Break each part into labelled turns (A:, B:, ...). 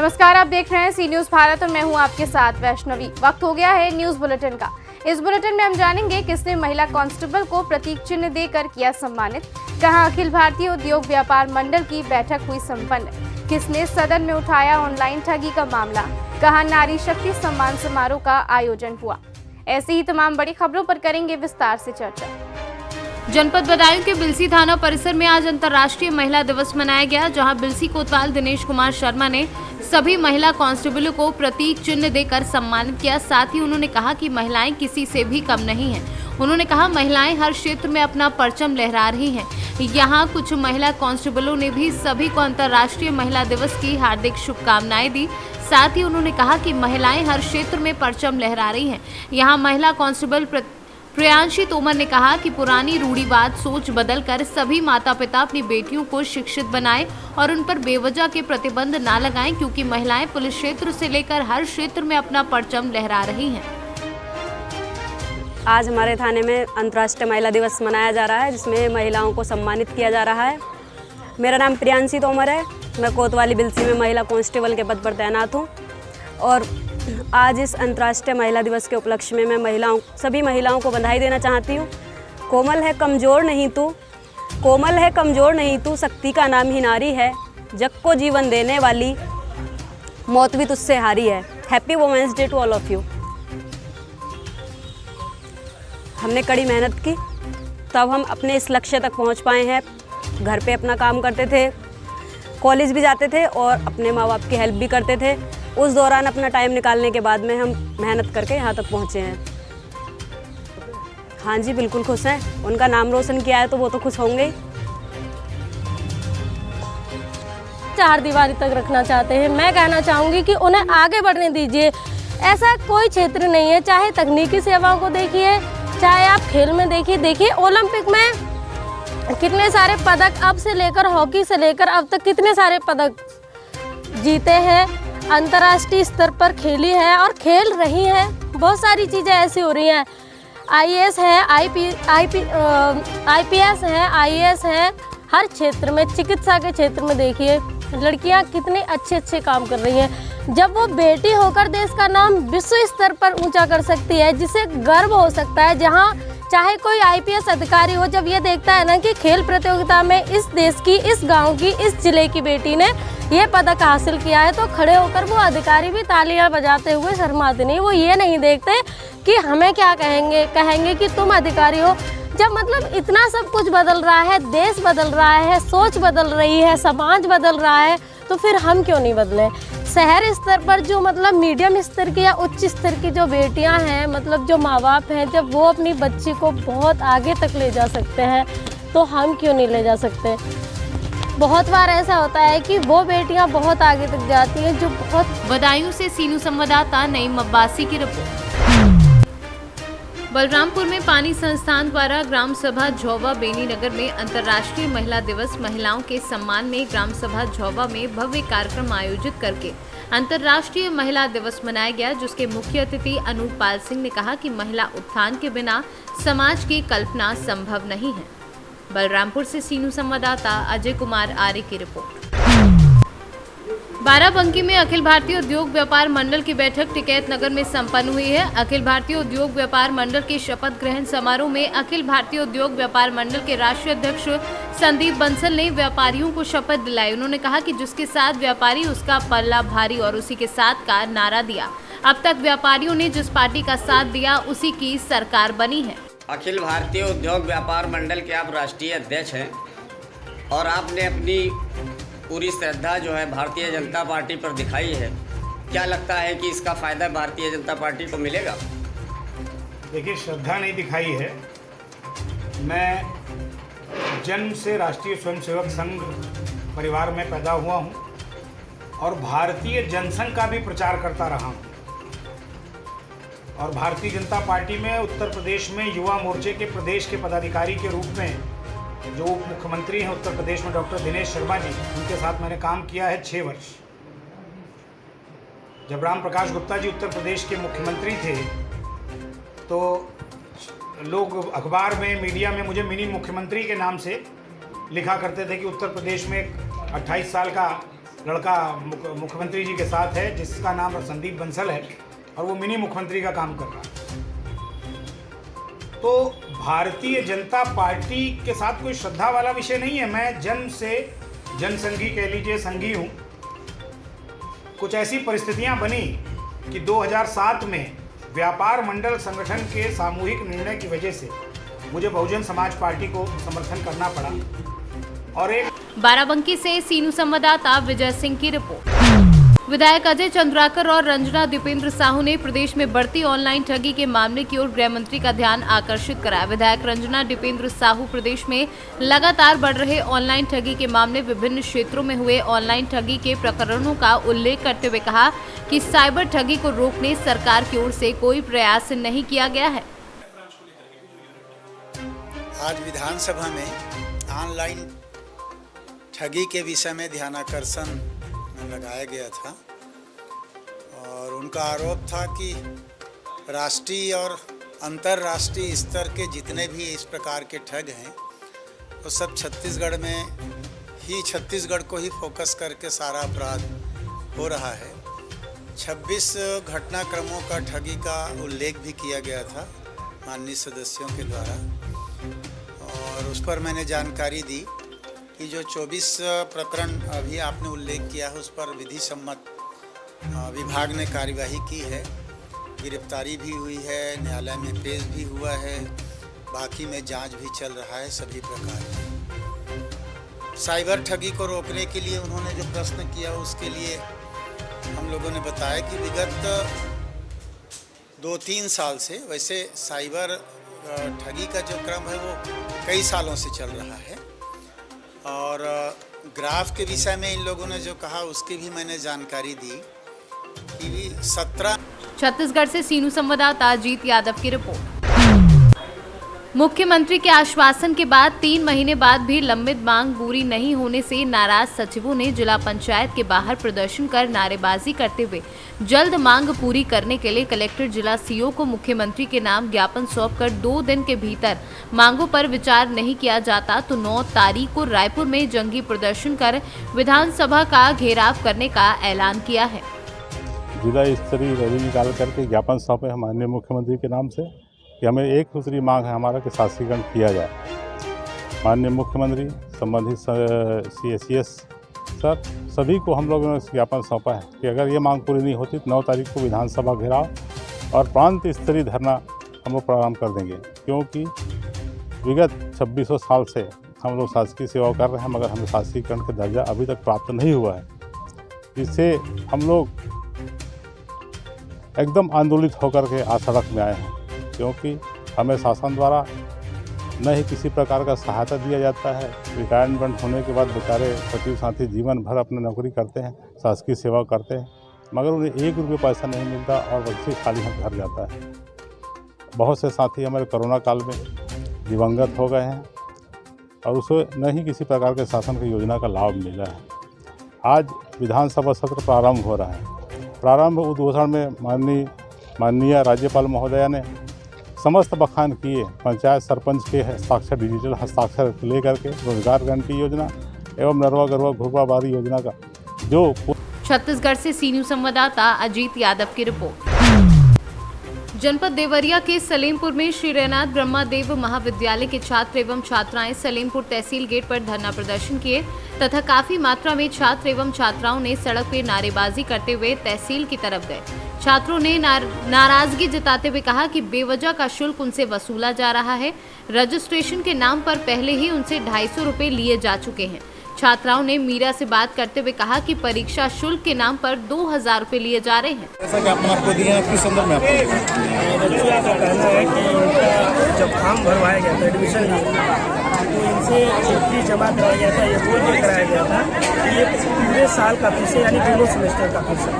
A: नमस्कार, आप देख रहे हैं सी न्यूज भारत और मैं हूं आपके साथ वैष्णवी। वक्त हो गया है न्यूज बुलेटिन का। इस बुलेटिन में हम जानेंगे किसने महिला कांस्टेबल को प्रतीक चिन्ह देकर किया सम्मानित, कहां अखिल भारतीय उद्योग व्यापार मंडल की बैठक हुई संपन्न, किसने सदन में उठाया ऑनलाइन ठगी का मामला, कहां नारी शक्ति सम्मान समारोह का आयोजन हुआ। ऐसी ही तमाम बड़ी खबरों पर करेंगे विस्तार से चर्चा।
B: जनपद बदायूं के बिलसी थाना परिसर में आज अंतर्राष्ट्रीय महिला दिवस मनाया गया, जहां बिलसी कोतवाल दिनेश कुमार शर्मा ने सभी महिला कांस्टेबलों को प्रतीक चिन्ह देकर सम्मानित किया। साथ ही उन्होंने कहा कि महिलाएं किसी से भी कम नहीं हैं। उन्होंने कहा महिलाएं हर क्षेत्र में अपना परचम लहरा रही हैं। यहां कुछ महिला कांस्टेबलों ने भी सभी को अंतर्राष्ट्रीय महिला दिवस की हार्दिक शुभकामनाएं दी। साथ ही उन्होंने कहा कि महिलाएं हर क्षेत्र में परचम लहरा रही हैं। यहाँ महिला कांस्टेबल प्रियांशी तोमर ने कहा कि पुरानी रूढ़िवाद सोच बदलकर सभी माता पिता अपनी बेटियों को शिक्षित बनाएं और उन पर बेवजह के प्रतिबंध ना लगाएं, क्योंकि महिलाएं पुलिस क्षेत्र से लेकर हर क्षेत्र में अपना परचम लहरा रही हैं।
C: आज हमारे थाने में अंतर्राष्ट्रीय महिला दिवस मनाया जा रहा है, जिसमें महिलाओं को सम्मानित किया जा रहा है। मेरा नाम प्रियांशी तोमर है। मैं कोतवाली बिलसी में महिला कांस्टेबल के पद पर तैनात हूँ और आज इस अंतर्राष्ट्रीय महिला दिवस के उपलक्ष्य में मैं सभी महिलाओं को बधाई देना चाहती हूँ। कोमल है कमज़ोर नहीं तू, कोमल है कमज़ोर नहीं तू, शक्ति का नाम ही नारी है, जग को जीवन देने वाली, मौत भी तुझसे हारी है। Happy women's day to all of you. हमने कड़ी मेहनत की तब हम अपने इस लक्ष्य तक पहुँच पाए हैं। घर पे अपना काम करते थे, कॉलेज भी जाते थे और अपने माँ बाप की हेल्प भी करते थे। उस दौरान अपना टाइम निकालने के बाद में हम मेहनत करके यहाँ तक पहुँचे हैं। हाँ जी, बिल्कुल खुश हैं। उनका नाम रोशन किया है तो वो तो खुश होंगे ही।
D: चार दीवारी तक रखना चाहते हैं। मैं कहना चाहूँगी कि उन्हें आगे बढ़ने दीजिए। ऐसा कोई क्षेत्र नहीं है, चाहे तकनीकी सेवाओं को देखिए, चाहे आप खेल में देखिए ओलंपिक में कितने सारे पदक, अब से लेकर हॉकी से लेकर अब तक कितने सारे पदक जीते हैं। अंतर्राष्ट्रीय स्तर पर खेली है और खेल रही हैं। बहुत सारी चीज़ें ऐसी हो रही हैं। आईएएस है, आईपीएस है, आईएएस है। हर क्षेत्र में, चिकित्सा के क्षेत्र में देखिए लड़कियां कितने अच्छे काम कर रही हैं। जब वो बेटी होकर देश का नाम विश्व स्तर पर ऊंचा कर सकती है, जिसे गर्व हो सकता है, जहां चाहे कोई आईपीएस अधिकारी हो, जब ये देखता है ना कि खेल प्रतियोगिता में इस देश की, इस गांव की, इस जिले की बेटी ने ये पदक हासिल किया है, तो खड़े होकर वो अधिकारी भी तालियां बजाते हुए शर्माते नहीं। वो ये नहीं देखते कि हमें क्या कहेंगे कि तुम अधिकारी हो। जब मतलब इतना सब कुछ बदल रहा है, देश बदल रहा है, सोच बदल रही है, समाज बदल रहा है, तो फिर हम क्यों नहीं बदलें। शहर स्तर पर जो मतलब मीडियम स्तर की या उच्च स्तर की जो बेटियां हैं, मतलब जो माँ बाप हैं, जब वो अपनी बच्ची को बहुत आगे तक ले जा सकते हैं, तो हम क्यों नहीं ले जा सकते। बहुत बार ऐसा होता है कि वो बेटियां बहुत आगे तक जाती हैं जो बहुत।
B: बदायूं से सीनू संवाददाता नईम अब्बासी की रिपोर्ट। बलरामपुर में पानी संस्थान द्वारा ग्राम सभा झौवा बेनीनगर में अंतर्राष्ट्रीय महिला दिवस महिलाओं के सम्मान में ग्राम सभा झौवा में भव्य कार्यक्रम आयोजित करके अंतर्राष्ट्रीय महिला दिवस मनाया गया, जिसके मुख्य अतिथि अनूप पाल सिंह ने कहा कि महिला उत्थान के बिना समाज की कल्पना संभव नहीं है। बलरामपुर से सीनू संवाददाता अजय कुमार आर्य की रिपोर्ट। बाराबंकी में अखिल भारतीय उद्योग व्यापार मंडल की बैठक टिकैत नगर में संपन्न हुई है। अखिल भारतीय उद्योग व्यापार मंडल के शपथ ग्रहण समारोह में अखिल भारतीय उद्योग व्यापार मंडल के राष्ट्रीय अध्यक्ष संदीप बंसल ने व्यापारियों को शपथ दिलाई। उन्होंने कहा कि जिसके साथ व्यापारी उसका पल्ला भारी और उसी के साथ का नारा दिया। अब तक व्यापारियों ने जिस पार्टी का साथ दिया उसी की सरकार बनी है।
E: अखिल भारतीय उद्योग व्यापार मंडल के आप राष्ट्रीय अध्यक्ष हैं और आपने अपनी पूरी श्रद्धा जो है भारतीय जनता पार्टी पर दिखाई है। क्या लगता है कि इसका फ़ायदा भारतीय जनता पार्टी को मिलेगा?
F: देखिए, श्रद्धा नहीं दिखाई है। मैं जन्म से राष्ट्रीय स्वयंसेवक संघ परिवार में पैदा हुआ हूँ और भारतीय जनसंघ का भी प्रचार करता रहा हूँ। और भारतीय जनता पार्टी में उत्तर प्रदेश में युवा मोर्चे के प्रदेश के पदाधिकारी के रूप में जो उप मुख्यमंत्री हैं उत्तर प्रदेश में डॉक्टर दिनेश शर्मा जी, उनके साथ मैंने काम किया है 6 वर्ष। जब राम प्रकाश गुप्ता जी उत्तर प्रदेश के मुख्यमंत्री थे तो लोग अखबार में, मीडिया में मुझे मिनी मुख्यमंत्री के नाम से लिखा करते थे कि उत्तर प्रदेश में 28 साल का लड़का मुख्यमंत्री जी के साथ है, जिसका नाम संदीप बंसल है, और वो मिनी मुख्यमंत्री का काम कर रहा है। तो भारतीय जनता पार्टी के साथ कोई श्रद्धा वाला विषय नहीं है। मैं जन्म से जनसंघी कह लीजिए, संघी हूँ। कुछ ऐसी परिस्थितियाँ बनी कि 2007 में व्यापार मंडल संगठन के सामूहिक निर्णय की वजह से मुझे बहुजन समाज पार्टी को समर्थन करना पड़ा। और एक
B: बाराबंकी से सीनू संवाददाता विजय सिंह की रिपोर्ट। विधायक अजय चंद्राकर और रंजना दीपेंद्र साहू ने प्रदेश में बढ़ती ऑनलाइन ठगी के मामले की ओर गृह मंत्री का ध्यान आकर्षित कराया। विधायक रंजना दीपेंद्र साहू प्रदेश में लगातार बढ़ रहे ऑनलाइन ठगी के मामले, विभिन्न क्षेत्रों में हुए ऑनलाइन ठगी के प्रकरणों का उल्लेख करते हुए कहा कि साइबर ठगी को रोकने सरकार की ओर से कोई प्रयास नहीं किया गया है।
G: आज विधानसभा में ऑनलाइन ठगी के विषय में ध्यानाकर्षण लगाया गया था और उनका आरोप था कि राष्ट्रीय और अंतर्राष्ट्रीय स्तर के जितने भी इस प्रकार के ठग हैं वो सब छत्तीसगढ़ को ही फोकस करके सारा अपराध हो रहा है। 26 घटनाक्रमों का ठगी का उल्लेख भी किया गया था माननीय सदस्यों के द्वारा और उस पर मैंने जानकारी दी कि जो 24 प्रकरण अभी आपने उल्लेख किया है उस पर विधि सम्मत विभाग ने कार्यवाही की है, गिरफ्तारी भी हुई है, न्यायालय में पेश भी हुआ है, बाकी में जांच भी चल रहा है सभी प्रकार की। साइबर ठगी को रोकने के लिए उन्होंने जो प्रश्न किया उसके लिए हम लोगों ने बताया कि विगत 2-3 साल से वैसे साइबर ठगी का जो क्रम है वो कई सालों से चल रहा है और ग्राफ के विषय में इन लोगों ने जो कहा उसकी भी मैंने जानकारी दी कि 17।
B: छत्तीसगढ़ से सीनू संवाददाता अजीत यादव की रिपोर्ट। मुख्यमंत्री के आश्वासन के बाद 3 महीने बाद भी लंबित मांग पूरी नहीं होने से नाराज सचिवों ने जिला पंचायत के बाहर प्रदर्शन कर नारेबाजी करते हुए जल्द मांग पूरी करने के लिए कलेक्टर जिला सीओ को मुख्यमंत्री के नाम ज्ञापन सौंपकर 2 दिन के भीतर मांगों पर विचार नहीं किया जाता तो 9 तारीख को रायपुर में जंगी प्रदर्शन कर विधानसभा का घेराव करने का ऐलान किया है।
H: जिला स्तरीय रैली निकाल करके ज्ञापन सौंपे हैं माननीय मुख्यमंत्री के नाम से कि हमें एक दूसरी मांग है हमारा कि शासीकरण किया जाए। माननीय मुख्यमंत्री, संबंधित CS सर, सभी को हम लोगों ने ज्ञापन सौंपा है कि अगर ये मांग पूरी नहीं होती तो 9 तारीख को विधानसभा घेराव और प्रांत स्तरीय धरना हम लोग प्रारंभ कर देंगे, क्योंकि विगत 2600 साल से हम लोग शासकीय सेवा कर रहे हैं मगर हमें शासीकरण का दर्जा अभी तक प्राप्त नहीं हुआ है। इससे हम लोग एकदम आंदोलित होकर के आज सड़क में आए हैं, क्योंकि हमें शासन द्वारा न ही किसी प्रकार का सहायता दिया जाता है। रिटायरमेंट होने के बाद बेचारे सचिव साथी जीवन भर अपनी नौकरी करते हैं, शासकीय सेवा करते हैं, मगर उन्हें 1 रुपये पैसा नहीं मिलता और वैसे खाली हाथ घर जाता है। बहुत से साथी हमारे कोरोना काल में दिवंगत हो गए हैं और उसे न ही किसी प्रकार के शासन की योजना का लाभ मिला है। आज विधानसभा सत्र प्रारंभ हो रहा है। प्रारंभ उद्घोषण में माननीय राज्यपाल महोदया ने समस्त बखान किए पंचायत सरपंच के हस्ताक्षर, डिजिटल हस्ताक्षर लेकर के रोजगार गारंटी योजना एवं नरवा गरवा घुरवा बारी योजना का जो।
B: छत्तीसगढ़ से सीनियर संवाददाता अजीत यादव की रिपोर्ट। जनपद देवरिया के सलेमपुर में श्री रैनाथ ब्रह्मादेव महाविद्यालय के छात्र एवं छात्राएं सलेमपुर तहसील गेट पर धरना प्रदर्शन किए तथा काफी मात्रा में छात्र एवं छात्राओं ने सड़क पर नारेबाजी करते हुए तहसील की तरफ गए। छात्रों ने नाराजगी जताते हुए कहा कि बेवजह का शुल्क उनसे वसूला जा रहा है। रजिस्ट्रेशन के नाम पर पहले ही उनसे 250 रुपये लिए जा चुके हैं। छात्राओं ने मीडिया से बात करते हुए कहा कि परीक्षा शुल्क के नाम पर 2000 रुपये लिए जा रहे हैं।
I: ऐसा कि आपको दिया किस संदर्भ में बच्चों का कहना है कि इनका जब फॉर्म भरवाया गया था एडमिशन तो इनसे फीस जमा कराया गया था, ये बोल के कराया गया था कि ये पूरे साल का फीस है, यानी 2 सेमेस्टर का फीस है।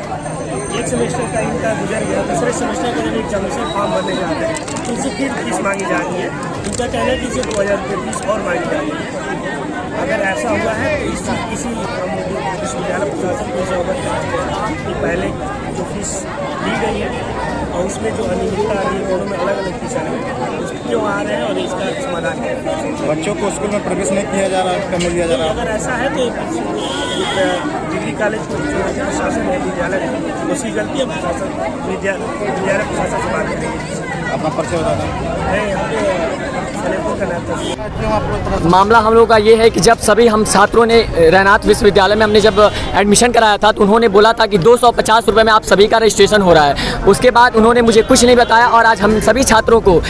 I: 1 सेमेस्टर का इनका गुजर गया, दूसरे सेमेस्टर का जब एग्जामिनेशन फॉर्म भरने जाते हैं तो इनसे फिर फीस मांगी जा रही है। इनका कहना है कि इसे 2000 रुपये फीस और मांगी जा रही है। अगर ऐसा हुआ है तो इसी विश्वविद्यालय प्रशासन को इसे अवगत करना चाहिए कि पहले जो फीस ली गई है और उसमें जो अनियमितता आ रही है दोनों में अलग अलग दिशा है, उस क्यों आ रहे हैं और इसका समाधान क्या है।
J: बच्चों को स्कूल में प्रवेश नहीं किया जा रहा, करने दिया जा रहा।
I: अगर ऐसा है तो डिग्री कॉलेज को जो प्रशासन है, विद्यालय है, उसकी गलती है प्रशासन, विद्यालय प्रशासन से बात करेंगे।
J: अपना परिचय बता दें।
I: है यहाँ पे सलेमपुर का नाम।
K: मामला हम लोगों का ये है कि जब सभी हम छात्रों ने रैनाथ विश्वविद्यालय में हमने जब एडमिशन कराया था तो उन्होंने बोला था कि 250 रुपये में आप सभी का रजिस्ट्रेशन हो रहा है। उसके बाद उन्होंने मुझे कुछ नहीं बताया और आज हम सभी छात्रों को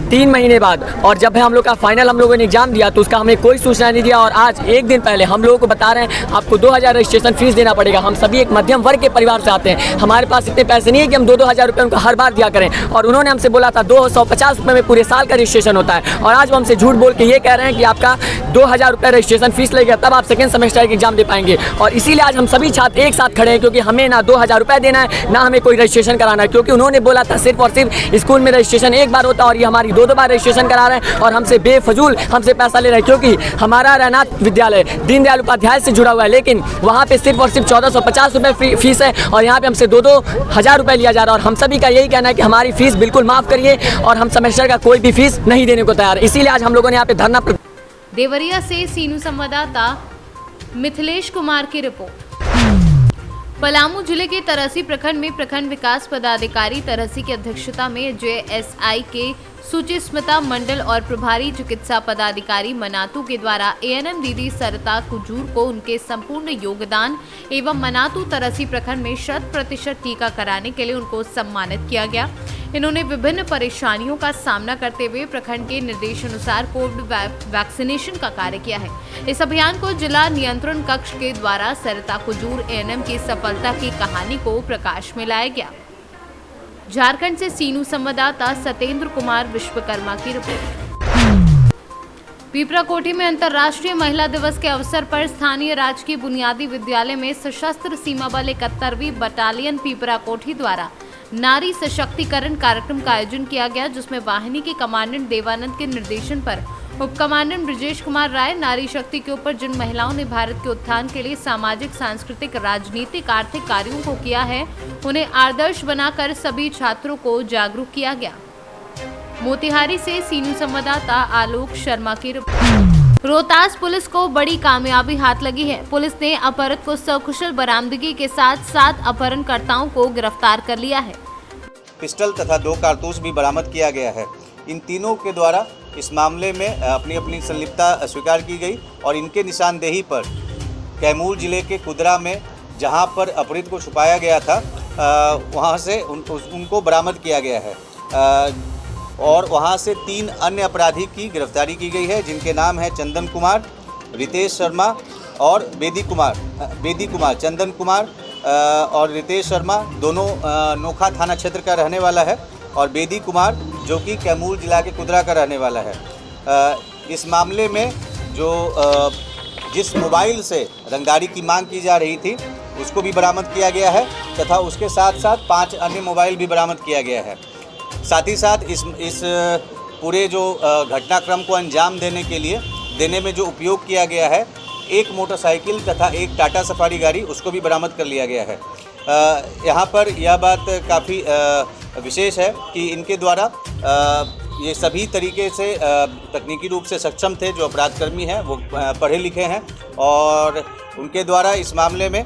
K: 3 महीने बाद और जब हम लोग का फाइनल हम लोगों ने एग्जाम दिया तो उसका हमें कोई सूचना नहीं दिया और आज 1 दिन पहले हम लोगों को बता रहे हैं आपको 2000 रजिस्ट्रेशन फीस देना पड़ेगा। हम सभी एक मध्यम वर्ग के परिवार से आते हैं, हमारे पास इतने पैसे नहीं है कि हम 2-2 हज़ार रुपये उनको हर बार दिया करें और उन्होंने हमसे बोला था 250 रुपये में पूरे साल का रजिस्ट्रेशन होता है और आज वो हमसे झूठ बोल के ये कह रहे हैं कि आपका 2000 रुपये रजिस्ट्रेशन फीस लगेगा तब आप सेकेंड सेमेस्टर का एग्जाम दे पाएंगे। और इसीलिए आज हम सभी छात्र एक साथ खड़े हैं क्योंकि हमें ना 2000 रुपये देना है ना हमें कोई रजिस्ट्रेशन कराना है, क्योंकि उन्होंने बोला था सिर्फ और सिर्फ स्कूल में रजिस्ट्रेशन एक बार होता है और ये हमारी 2-2 बार रजिस्ट्रेशन करा रहे हैं और हमसे बेफजूल हमसे पैसा ले रहे हैं। क्योंकि हमारा रैनाथ विद्यालय दीनदयाल उपाध्याय से जुड़ा हुआ है लेकिन वहाँ पे सिर्फ और सिर्फ 1450 रुपये फीस है और यहाँ पे हमसे 2-2 हज़ार रुपये लिया जा रहा है और हम सभी का यही कहना है कि हमारी फीस बिल्कुल माफ़ करिए और हम सेमेस्टर का कोई भी फीस नहीं देने को तैयार है। इसीलिए आज हम लोगों ने यहाँ पे धरना।
B: देवरिया से सीनू संवाददाता मिथिलेश कुमार की रिपोर्ट। पलामू जिले के तरसी प्रखंड में प्रखंड विकास पदाधिकारी तरसी की अध्यक्षता में JSI के सुचिस्मिता मंडल और प्रभारी चिकित्सा पदाधिकारी मनातू के द्वारा ANM दीदी सरिता कुजूर को उनके संपूर्ण योगदान एवं मनातू तरसी प्रखंड में 100% टीका कराने के लिए उनको सम्मानित किया गया। इन्होंने विभिन्न परेशानियों का सामना करते हुए प्रखंड के निर्देशानुसार कोविड वैक्सीनेशन का कार्य किया है। इस अभियान को जिला नियंत्रण कक्ष के द्वारा सरिता कुजूर ANM की सफलता की कहानी को प्रकाश में लाया गया। झारखंड से सीनू संवाददाता सतेंद्र कुमार विश्वकर्मा की रिपोर्ट। पीपराकोठी में अंतर्राष्ट्रीय महिला दिवस के अवसर पर स्थानीय राजकीय बुनियादी विद्यालय में सशस्त्र सीमा बल 71वीं बटालियन पीपराकोठी द्वारा नारी सशक्तिकरण कार्यक्रम का आयोजन किया गया, जिसमें वाहिनी के कमांडेंट देवानंद के निर्देशन पर उप कमांडेंट ब्रजेश कुमार राय नारी शक्ति के ऊपर जिन महिलाओं ने भारत के उत्थान के लिए सामाजिक, सांस्कृतिक, राजनीतिक, आर्थिक कार्यों को किया है, उन्हें आदर्श बनाकर सभी छात्रों को जागरूक किया गया। मोतिहारी से सीनू संवाददाता आलोक शर्मा की रिपोर्ट। रोहतास पुलिस को बड़ी कामयाबी हाथ लगी है। पुलिस ने अपहृत को सकुशल बरामदगी के साथ 7 अपहरणकर्ताओं को गिरफ्तार कर लिया है।
J: पिस्टल तथा 2 कारतूस भी बरामद किया गया है। इन तीनों के द्वारा इस मामले में अपनी संलिप्तता स्वीकार की गई और इनके निशानदेही पर कैमूर जिले के कुदरा में जहां पर अपहृत को छुपाया गया था वहां से उनको बरामद किया गया है और वहां से 3 अन्य अपराधी की गिरफ्तारी की गई है, जिनके नाम है चंदन कुमार, रितेश शर्मा और बेदी कुमार। चंदन कुमार और रितेश शर्मा दोनों नोखा थाना क्षेत्र का रहने वाला है और बेदी कुमार जो कि कैमूर जिला के कुदरा का रहने वाला है। इस मामले में जो जिस मोबाइल से रंगदारी की मांग की जा रही थी उसको भी बरामद किया गया है तथा उसके साथ साथ 5 अन्य मोबाइल भी बरामद किया गया है। साथ ही साथ इस पूरे जो घटनाक्रम को अंजाम देने में जो उपयोग किया गया है, 1 मोटरसाइकिल तथा 1 टाटा सफारी गाड़ी, उसको भी बरामद कर लिया गया है। यहाँ पर यह बात काफ़ी विशेष है कि इनके द्वारा ये सभी तरीके से तकनीकी रूप से सक्षम थे। जो अपराधकर्मी हैं वो पढ़े लिखे हैं और उनके द्वारा इस मामले में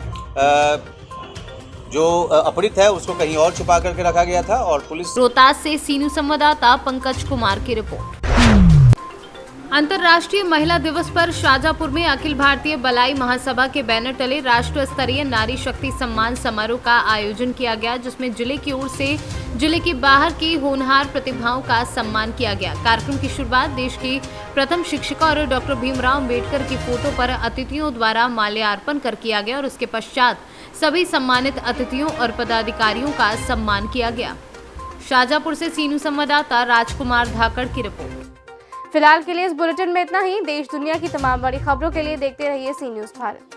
J: जो अपहृत है उसको कहीं और छुपा करके रखा गया था और पुलिस।
B: रोहतास से सीनू संवाददाता पंकज कुमार की रिपोर्ट। अंतर्राष्ट्रीय महिला दिवस पर शाजापुर में अखिल भारतीय बलाई महासभा के बैनर तले राष्ट्रीय स्तरीय नारी शक्ति सम्मान समारोह का आयोजन किया गया, जिसमें जिले की ओर से जिले के बाहर की होनहार प्रतिभाओं का सम्मान किया गया। कार्यक्रम की शुरुआत देश की प्रथम शिक्षिका और डॉक्टर भीमराव अम्बेडकर की फोटो पर अतिथियों द्वारा माल्यार्पण कर किया गया और उसके पश्चात सभी सम्मानित अतिथियों और पदाधिकारियों का सम्मान किया गया। शाजापुर से सीनू संवाददाता राजकुमार धाकड़ की रिपोर्ट।
A: फिलहाल के लिए इस बुलेटिन में इतना ही। देश दुनिया की तमाम बड़ी खबरों के लिए देखते रहिए सी न्यूज़ भारत।